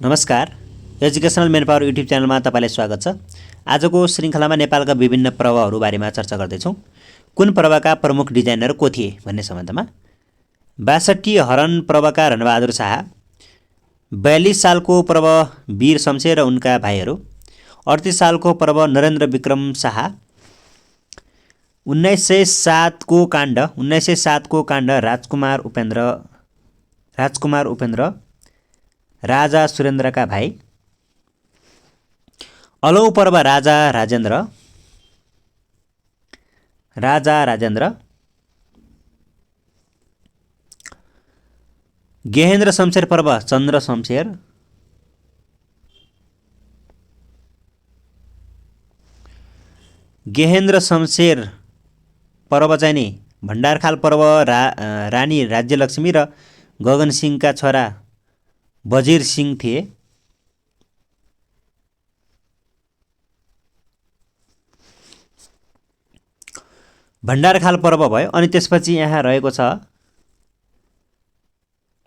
नमस्कार। Educational manpower YouTube च्यानलमा तपाईलाई स्वागत छ। आजको श्रृङ्खलामा नेपालका विभिन्न पर्वहरू बारेमा चर्चा गर्दैछौँ। कुन पर्वका प्रमुख डिजाइनर को थिए भन्ने सम्बन्धमा। 62 हरन पर्वका रणबहादुर शाह, 42 सालको पर्व वीर शमशेर र उनका भाइहरू, 38 सालको पर्व नरेन्द्र विक्रम शाह, 1907 को काण्ड राजकुमार उपेन्द्र राजा सुरेन्द्रका भाइ, अलौ पर्व राजा राजेन्द्र, गेहेन्द्र शमशेर पर्व चन्द्र शमशेर, गेहेन्द्र शमशेर पर्व चाहिँ नि भण्डारखाल पर्व रानी राज्यलक्ष्मी र गगन सिंहका छोरा वजीर सिंह थिए। भण्डारखाल पर्व भयो। अनि त्यसपछि यहाँ रहेको छ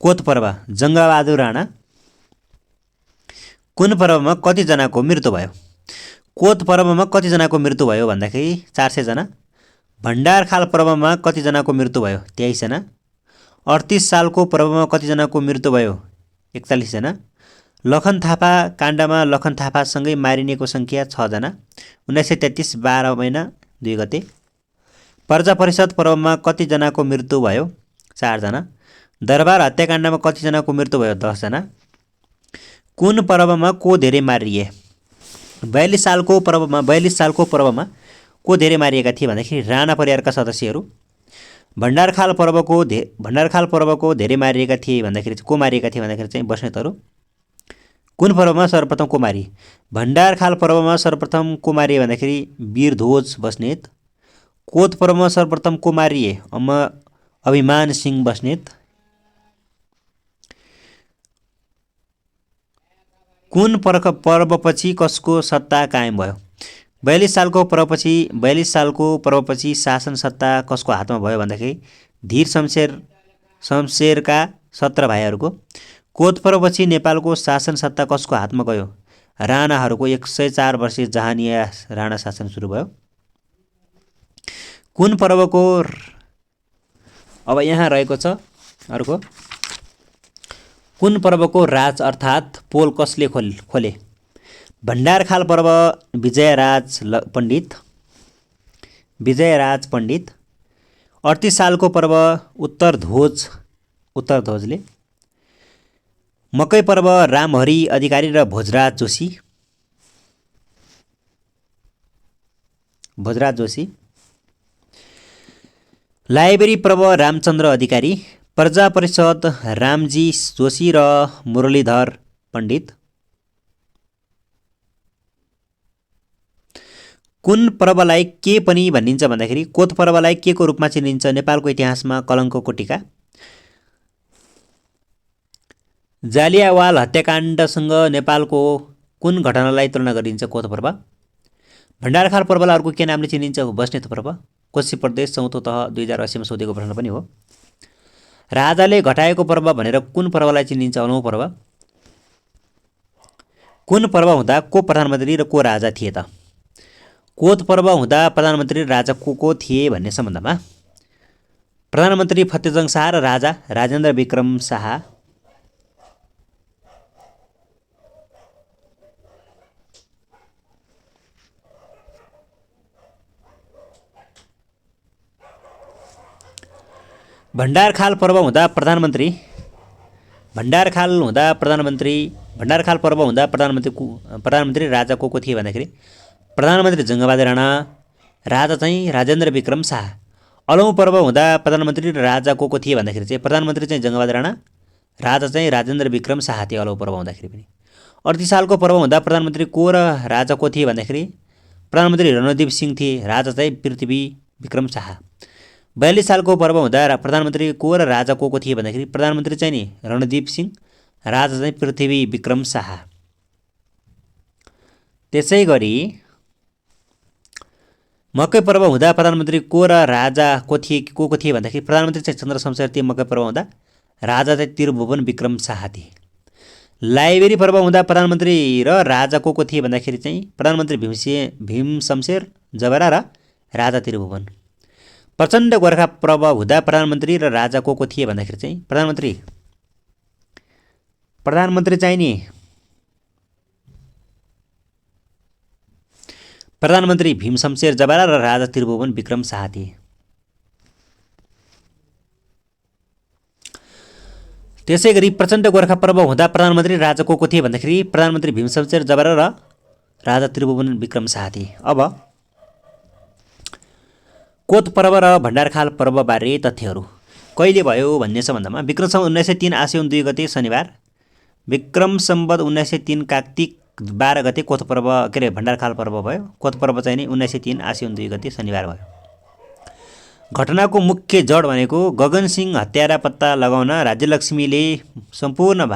कोत पर्व जङ्गबहादुर राणा। कुन पर्वमा कतिजनाको मृत्यु भयो? कोत पर्वमा कतिजनाको मृत्यु भयो भन्दाखेरि 400 जना। भण्डारखाल पर्वमा कतिजनाको मृत्यु भयो? 23 जना। 38 सालको पर्वमा कतिजनाको मृत्यु भयो? 41 जना। लखन थापा काण्डमा लखन थापासँगै मारिनेको सङ्ख्या 6 जना। 1933 12 महिना 2 गते। प्रजा परिषद पर्वमा कतिजनाको मृत्यु भयो? 4 जना। दरबार हत्याकाण्डमा कतिजनाको मृत्यु भयो? 10 जना। कुन पर्वमा को धेरै मारिए? 42 सालको पर्वमा को धेरै मारिएका थिए भन्दाखेरि राणा परिवारका सदस्यहरू। भण्डारखाल पर्वको धेरै मारिएका थिए भन्दाखेरि को मारिएका थिए भन्दाखेरि चाहिँ बस्नेतहरू। कुन पर्वमा सर्वप्रथम को मारिए? भण्डारखाल पर्वमा सर्वप्रथम को मारिए भन्दाखेरि वीरध्वज बस्नेत। कोत पर्वमा सर्वप्रथम को मारिए? अभिमान सिंह बस्नेत। कुन पर्वपछि कसको सत्ता कायम भयो? 42 सालको पर्वपछि शासन सत्ता कसको हातमा भयो भन्दाखेरि धीर शमशेरका 17 भाइहरूको। कोत पर्वपछि नेपालको शासन सत्ता कसको हातमा गयो? राणाहरूको 104 वर्षीय जहानिया राणा शासन सुरु भयो। कुन पर्वको अब यहाँ रहेको छ अर्को, कुन पर्वको राज अर्थात् पोल कसले खोले? भण्डारखाल पर्व विजयराज पण्डित। 38 सालको पर्व उत्तरध्वजले। मकै पर्व रामहरि अधिकारी र भोजराज जोशी। लाइब्रेरी पर्व रामचन्द्र अधिकारी। प्रजा परिषद रामजी जोशी र मुरलीधर पण्डित। कुन पर्वलाई के पनि भनिन्छ भन्दाखेरि कोत पर्वलाई के को रूपमा चिनिन्छ? नेपालको इतिहासमा कलङ्कको टीका। जालियावाला हत्याकाण्डसँग नेपालको कुन घटनालाई तुलना गरिन्छ? कोत पर्व। भण्डारखाल पर्वलाई अर्को के नामले चिनिन्छ? बस्नेत पर्व। कोशी प्रदेश 4औं तह 2080 मा सोधेको प्रश्न पनि हो। राजाले घटाएको पर्व भनेर कुन पर्वलाई चिनिन्छ? अलौ पर्व। कुन पर्व हुँदा को प्रधानमन्त्री र को राजा थिए त? कोत पर्व हुँदा प्रधानमन्त्री र राजा को थिए भन्ने सम्बन्धमा प्रधानमन्त्री फतेजङ शाह र राजा राजेन्द्र विक्रम शाह। भण्डारखाल पर्व हुँदा प्रधानमन्त्री राजा को थिए भन्दाखेरि प्रधानमन्त्री जङ्गबहादुर राणा, राजा चाहिँ राजेन्द्र विक्रम शाह। अलौँ पर्व हुँदा प्रधानमन्त्री र राजा को थिए भन्दाखेरि चाहिँ प्रधानमन्त्री चाहिँ जङ्गबहादुर राणा, राजा चाहिँ राजेन्द्र विक्रम शाह थिए अलौँ पर्व हुँदाखेरि पनि। 38 सालको पर्व हुँदा प्रधानमन्त्री को र राजा को थिए भन्दाखेरि प्रधानमन्त्री रणदीप सिंह थिए, राजा चाहिँ पृथ्वी विक्रम शाह। 42 सालको पर्व हुँदा प्रधानमन्त्री को र राजा को थिए भन्दाखेरि प्रधानमन्त्री चाहिँ नि रणदीप सिंह, राजा चाहिँ पृथ्वी विक्रम शाह। त्यसै गरी मकै पर्व हुँदा प्रधानमन्त्री को र राजा को थिए भन्दाखेरि प्रधानमन्त्री चाहिँ चन्द्र शमशेर थिए मकै पर्व हुँदा, राजा चाहिँ त्रिभुवन विक्रम शाह थिए। लाइब्रेरी पर्व हुँदा प्रधानमन्त्री र राजा को थिए भन्दाखेरि चाहिँ प्रधानमन्त्री भीमशमशेर जबरा र राजा त्रिभुवन। प्रचण्ड गोर्खा पर्व हुँदा प्रधानमन्त्री र राजा को थिए भन्दाखेरि चाहिँ प्रधानमन्त्री चाहिँ नि प्रधानमन्त्री भीमशमशेर जबरा र राजा त्रिभुवन विक्रम शाह थिए। त्यसैगरी प्रचण्ड गोर्खा पर्व हुँदा प्रधानमन्त्री राजा को थिए भन्दाखेरि प्रधानमन्त्री भीमशमशेर जबरा र राजा त्रिभुवन विक्रम शाह थिए। अब कोत पर्व र भण्डारखाल पर्वबारे तथ्यहरू कहिले भयो भन्ने सम्बन्धमा विक्रम सम्वत 1903 आश्विन 2 गते शनिबार, विक्रम सम्वत 1903 कार्तिक 12 गते कोत पर्व के अरे भण्डारखाल पर्व भयो। कोत पर्व चाहिँ नि 1903 आश्विन 2 गते शनिबार भयो। घटनाको मुख्य जड भनेको गगनसिंह हत्यारा पत्ता लगाउन राज्यलक्ष्मीले सम्पूर्ण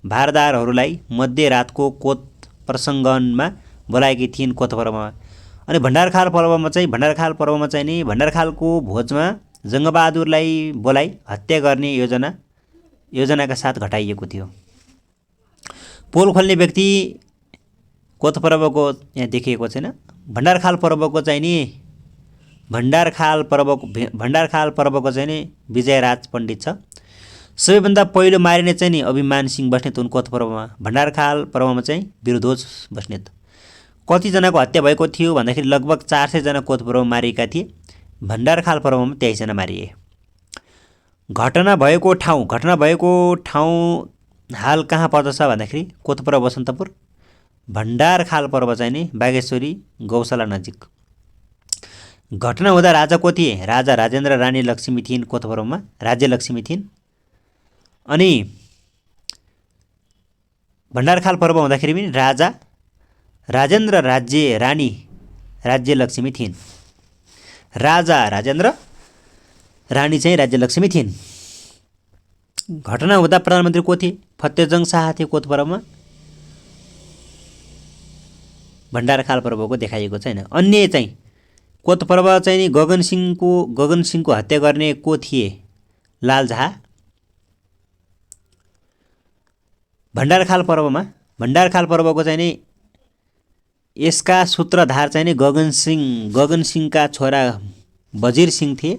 भारदारहरूलाई मध्यरातको कोत प्रसङ्गनमा बोलाएकी थिइन् कोत पर्वमा। अनि भण्डारखाल पर्वमा चाहिँ नि भण्डारखालको भोजमा जङ्गबहादुरलाई बोलाई हत्या गर्ने योजनाका साथ घटाइएको थियो। पोल खोल्ने व्यक्ति कोत पर्वको यहाँ देखिएको छैन। भण्डारखाल पर्वको चाहिँ नि विजयराज पण्डित छ। सबैभन्दा पहिलो मारिने चाहिँ नि अभिमान सिंह बस्नेत हुन् कोत पर्वमा। भण्डारखाल पर्वमा चाहिँ वीरध्वज बस्नेत। कतिजनाको हत्या भएको थियो भन्दाखेरि लगभग 400 जना कोत पर्वमा मारिएका थिए। भण्डारखाल पर्वमा 23 जना मारिए। घटना भएको ठाउँ हाल कहाँ पर्दछ भन्दाखेरि कोत पर्व बसन्तपुर, भण्डारखाल पर्व चाहिँ नि बागेश्वरी गौशाला नजिक। घटना हुँदा राजा को थिए? राजा राजेन्द्र रानी लक्ष्मी थिइन् कोत पर्वमा, राज्यलक्ष्मी थिइन्। अनि भण्डारखाल पर्व हुँदाखेरि पनि राजा राजेन्द्र रानी राज्यलक्ष्मी थिइन्। राजा राजेन्द्र रानी चाहिँ राज्यलक्ष्मी थिइन्। घटना हुँदा प्रधानमन्त्री को थिए? फतेहजङ शाह थिए कोत पर्वमा। भण्डारखाल पर्वको देखाइएको छैन। अन्य चाहिँ कोत पर्व चाहिँ नि गगनसिंहको हत्या गर्ने को थिए? लाल झाँ। भण्डारखाल पर्वको चाहिँ नि यसका सूत्रधार चाहिँ नि गगनसिंहका छोरा वजिर सिंह थिए।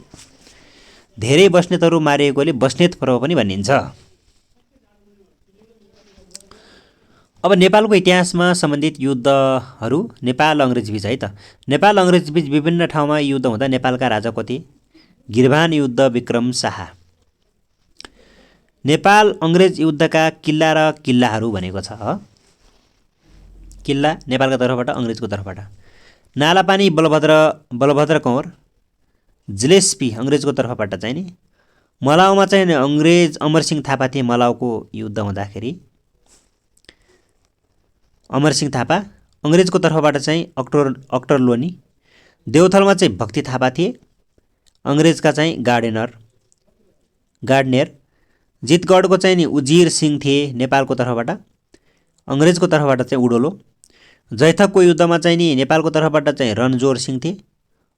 धेरै बस्नेतहरू मारिएकोले बस्नेत पर्व पनि भनिन्छ। अब नेपालको इतिहासमा सम्बन्धित युद्धहरू नेपाल अङ्ग्रेज बीच है त। नेपाल अङ्ग्रेज बीच विभिन्न ठाउँमा युद्ध हुँदा नेपालका राजा को थिए? गिरभान युद्ध विक्रम शाह। नेपाल अङ्ग्रेज युद्धका किल्लाहरू भनेको छ। किल्ला नेपालका तर्फबाट, अङ्ग्रेजको तर्फबाट। नालापानी बलभद्र कंवर, जिलेस्पी अङ्ग्रेजको तर्फबाट चाहिँ नि। मलाउमा चाहिँ अङ्ग्रेज अमरसिंह थापा थिए। मलाउको युद्ध हुँदाखेरि अमरसिंह थापा, अङ्ग्रेजको तर्फबाट चाहिँ अक्टर लोनी। देउथलमा चाहिँ भक्ति थापा थिए, अङ्ग्रेजका चाहिँ गार्डनेर। जितगढको चाहिँ नि उजिर सिंह थिए नेपालको तर्फबाट, अङ्ग्रेजको तर्फबाट चाहिँ उडोलो। जैथकको युद्धमा चाहिँ नि नेपालको तर्फबाट चाहिँ रणजोर सिंह थिए,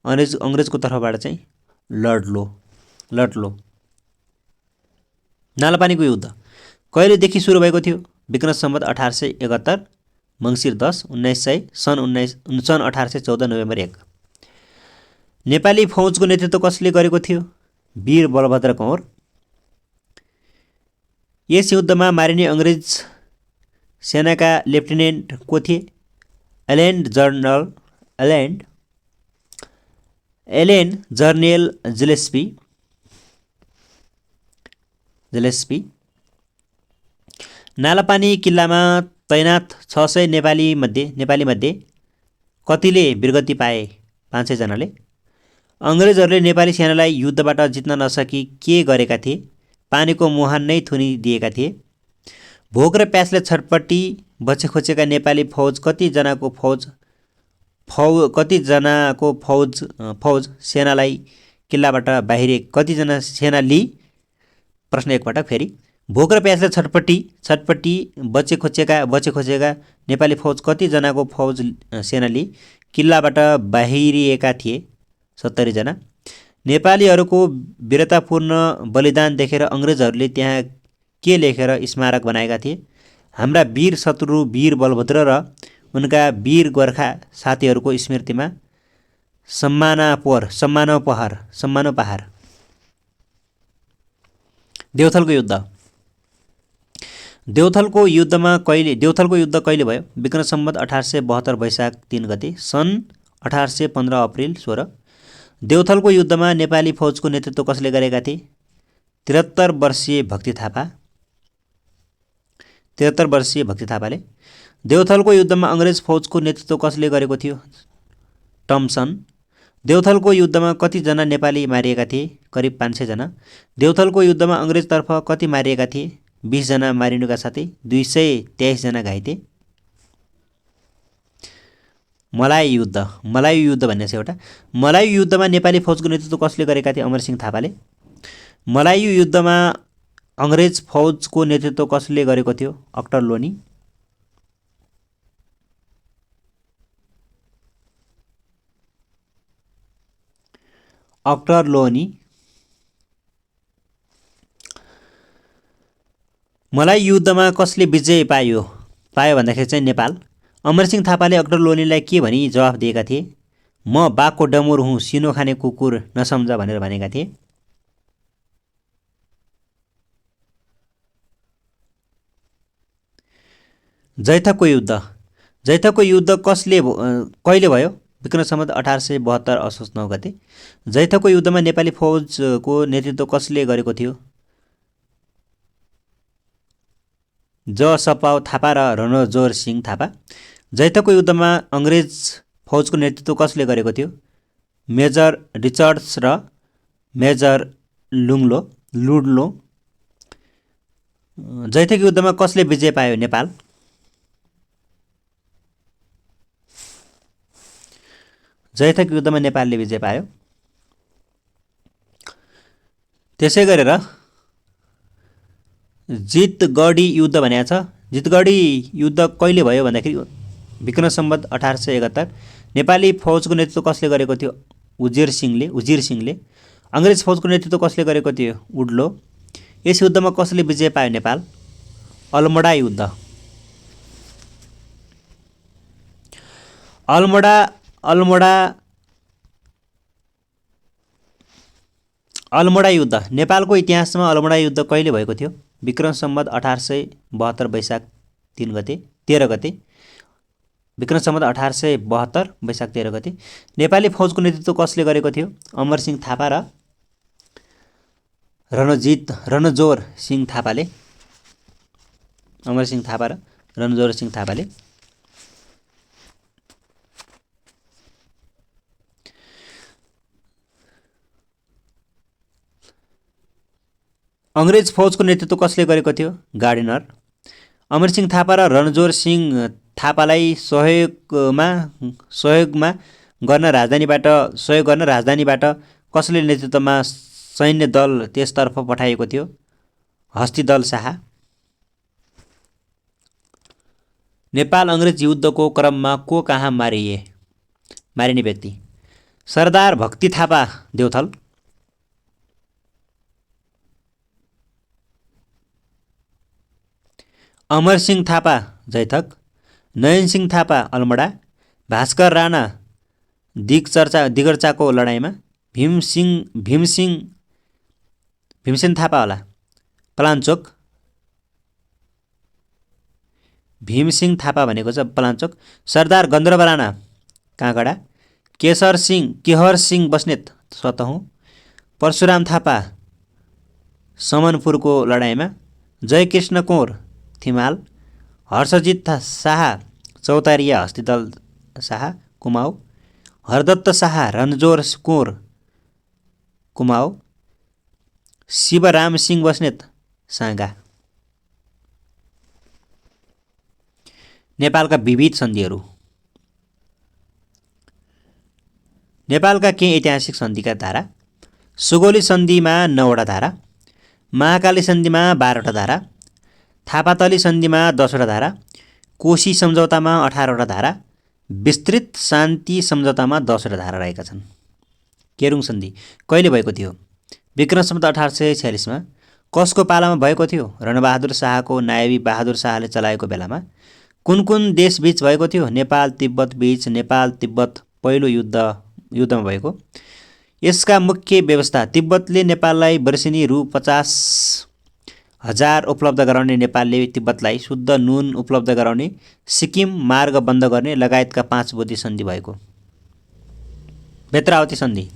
अङ्ग्रेजको तर्फबाट चाहिँ लडलो। नालापानीको युद्ध कहिलेदेखि सुरु भएको थियो? विक्रम सम्वत 1871 मङ्सिर 10 सन् 1814 नोभेम्बर 1। नेपाली फौजको नेतृत्व कसले गरेको थियो? वीर बलभद्र कंवर। यस युद्धमा मारिने अङ्ग्रेज सेनाका लेफ्टिनेन्ट को थिए? Alan Jarnail Gillespie. नालापानी किल्लामा तैनात 600 नेपाली मध्ये कतिले वीरगति पाए? 500 जनाले। अङ्ग्रेजहरूले नेपाली सेनालाई युद्धबाट जित्न नसकी के गरेका थिए? पानीको मुहान नै थुनिदिएका थिए। भोक र प्यासले छटपट्टि बचेखोचेका नेपाली फौज कतिजनाको फौज सेनालाई किल्लाबाट बाहिर कतिजना सेना लिई? प्रश्न एकपटक फेरि। भोक र प्यासले छटपट्टि बचेखोचेका नेपाली फौज कतिजनाको फौज सेना लिई किल्लाबाट बाहिरिएका थिए? 70 जना। नेपालीहरूको वीरतापूर्ण बलिदान देखेर अङ्ग्रेजहरूले त्यहाँ के लेखेर स्मारक बनाएका थिए? हाम्रा वीर शत्रु वीर बलभद्र र उनका वीर गोर्खा साथीहरूको स्मृतिमा सम्मानोपहार। देउथलको युद्ध। देउथलको युद्ध कहिले भयो? विक्रम सम्वत 1872 वैशाख 3 गते, सन् 1815 अप्रिल 16। देउथलको युद्धमा नेपाली फौजको नेतृत्व कसले गरेका थिए? 73 वर्षीय भक्ति थापाले। देउथलको युद्धमा अङ्ग्रेज फौजको नेतृत्व कसले गरेको थियो? टम्सन। देउथलको युद्धमा कति जना नेपाली मारिएका थिए? करिब 500 जना। देउथलको युद्धमा अङ्ग्रेजतर्फ कति मारिएका थिए? 20 जना मारिनुका साथै 223 जना घाइते। मलायु युद्ध भन्ने छ एउटा। मलायु युद्धमा नेपाली फौजको नेतृत्व कसले गरेका थिए? अमरसिंह थापाले। मलायु युद्धमा अङ्ग्रेज फौजको नेतृत्व कसले गरेको थियो? अक्टर लोनी। मलायु युद्धमा कसले विजय पायो भन्दाखेरि चाहिँ नेपाल। अमरसिंह थापाले अक्टर लोनीलाई के भनी जवाफ दिएका थिए? म बाघको डमुर हुँ, सिनो खाने कुकुर नसम्झ भनेर भनेका थिए। जैथकको युद्ध कहिले भयो? विक्रम सम्वत 1872 असोज 9 गते। जैथकको युद्धमा नेपाली फौजको नेतृत्व कसले गरेको थियो? सपाउ थापा र रणजोर सिंह थापा। जैथकको युद्धमा अङ्ग्रेज फौजको नेतृत्व कसले गरेको थियो? मेजर रिचर्ड्स र मेजर लुड्लो। जैथक युद्धमा कसले विजय पायो? नेपाल। जैथक युद्धमा नेपालले विजय पायो। त्यसै गरेर जितगढी युद्ध भनेको छ। जितगढी युद्ध कहिले भयो भन्दाखेरि विक्रम सम्वत 1871। नेपाली फौजको नेतृत्व कसले गरेको थियो? उजिर सिंहले। अङ्ग्रेज फौजको नेतृत्व कसले गरेको थियो? वुडलो। यस युद्धमा कसले विजय पायो? नेपाल। अल्मोडा युद्ध। अल्मोडा युद्ध। नेपालको इतिहासमा अल्मोडा युद्ध कहिले भएको थियो? विक्रम सम्वत 1872 वैशाख 13 गते। विक्रम सम्वत 1872 वैशाख 13 गते। नेपाली फौजको नेतृत्व कसले गरेको थियो? अमरसिंह थापा र रणजोर सिंह थापाले। अङ्ग्रेज फौजको नेतृत्व कसले गरेको थियो? गार्डिनर। अमरसिंह थापा र रणजोर सिंह थापालाई सहयोग गर्न राजधानीबाट कसले नेतृत्वमा सैन्य दल त्यसतर्फ पठाएको थियो? हस्तिदल शाह। नेपाल अङ्ग्रेज युद्धको क्रममा को कहाँ मारिने व्यक्ति? सरदार भक्ति थापा देउथल। अमरसिंह थापा जैथक। नयनसिंह थापा अल्मोडा। भास्कर राणा दिगर्चाको लडाईँमा। भीमसेन थापा होला पलाञ्चोक। भीमसिंह थापा भनेको चाहिँ पलाञ्चोक। सरदार गन्धर्व राणा काँगडा। केहर सिंह बस्नेत सतहुँ। परशुराम थापा समनपुरको लडाईँमा। जयकृष्ण कोर थिमाल। हर्षजित शाह चौतारिया हस्तिदल शाह कुमाऊ। हरदत्त शाह रणजोर कोर कुमाऊ। शिवराम सिंह बस्नेत साँगा। नेपालका विविध सन्धिहरू। नेपालका केही ऐतिहासिक सन्धिका धारा। सुगौली सन्धिमा 9 वटा धारा। महाकाली सन्धिमा 12 वटा धारा। थापातली सन्धिमा 10 वटा धारा। कोशी सम्झौतामा 18 वटा धारा। विस्तृत शान्ति सम्झौतामा 10 वटा धारा रहेका छन्। केरुङ सन्धि कहिले भएको थियो? विक्रम सम्वत 1846 मा। कसको पालामा भएको थियो? रणबहादुर शाहको नायबी बहादुर शाहले चलाएको बेलामा। कुन देशबीच भएको थियो? नेपाल तिब्बत बीच। नेपाल तिब्बत पहिलो युद्धमा भएको। यसका मुख्य व्यवस्था। तिब्बतले नेपाललाई वर्षेनी रु 50,000 उपलब्ध गराउने, नेपालले तिब्बतलाई शुद्ध नुन उपलब्ध गराउने, सिक्किम मार्ग बन्द गर्ने लगायतका 5 बुँदे सन्धि भएको। बेत्रावती सन्धि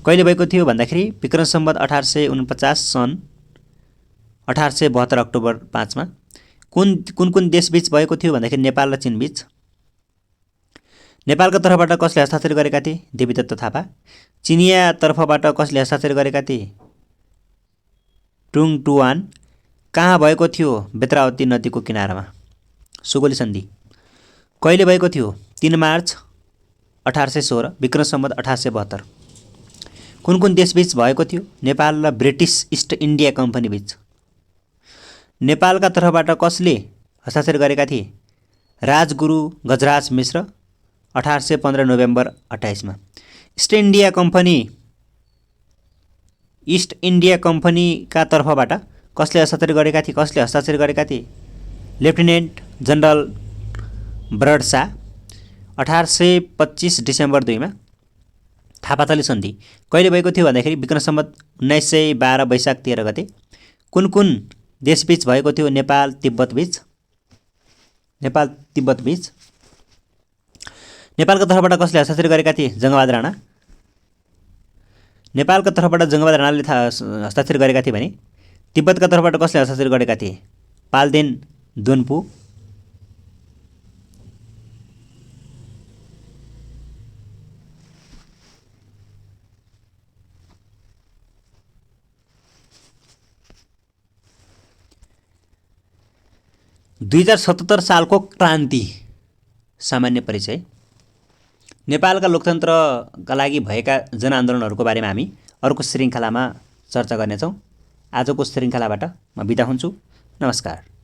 कहिले भएको थियो भन्दाखेरि विक्रम सम्वत 1849 सन् 1872 अक्टोबर 5 मा। कुन देशबीच भएको थियो भन्दाखेरि नेपाल र चीन बीच। नेपालको तर्फबाट कसले हस्ताक्षर गरेका थिए? देवीदत्त थापा। चिनिया तर्फबाट कसले हस्ताक्षर गरेका थिए? टुङ टुवान। कहाँ भएको थियो? बेत्रावती नदीको किनारामा। सुगोली सन्धि कहिले भएको थियो? 3 मार्च 1816 विक्रम सम्वत 1872। कुन देशबीच भएको थियो? नेपाल र ब्रिटिस इस्ट इन्डिया कम्पनी बीच। नेपालका तर्फबाट कसले हस्ताक्षर गरेका थिए? राजगुरु गजराज मिश्र 1815 नोभेम्बर 28 मा। इस्ट इन्डिया कम्पनीका तर्फबाट कसले हस्ताक्षर गरेका थिए? Lieutenant general bird Shah 1825 December 2 मा। थापाथली सन्धि कहिले भएको थियो भन्दाखेरि विक्रम सम्वत 1912 वैशाख 13 गते। कुन देशबीच भएको थियो? नेपाल तिब्बत बीच। नेपालको तर्फबाट कसले हस्ताक्षर गरेका थिए? जङ्गबहादुर राणा। नेपालको तर्फबाट जङ्गबहादुर राणाले हस्ताक्षर गरेका थिए भने तिब्बतका तर्फबाट कसले हस्ताक्षर गरेका थिए? पाल्देन दोन्पु। – 2077 सालको क्रान्ति सामान्य परिचय। नेपालका लोकतन्त्रका लागि भएका जनआन्दोलनहरूको बारेमा हामी अर्को श्रृङ्खलामा चर्चा गर्नेछौँ। आजको श्रृङ्खलाबाट म बिदा हुन्छु। नमस्कार।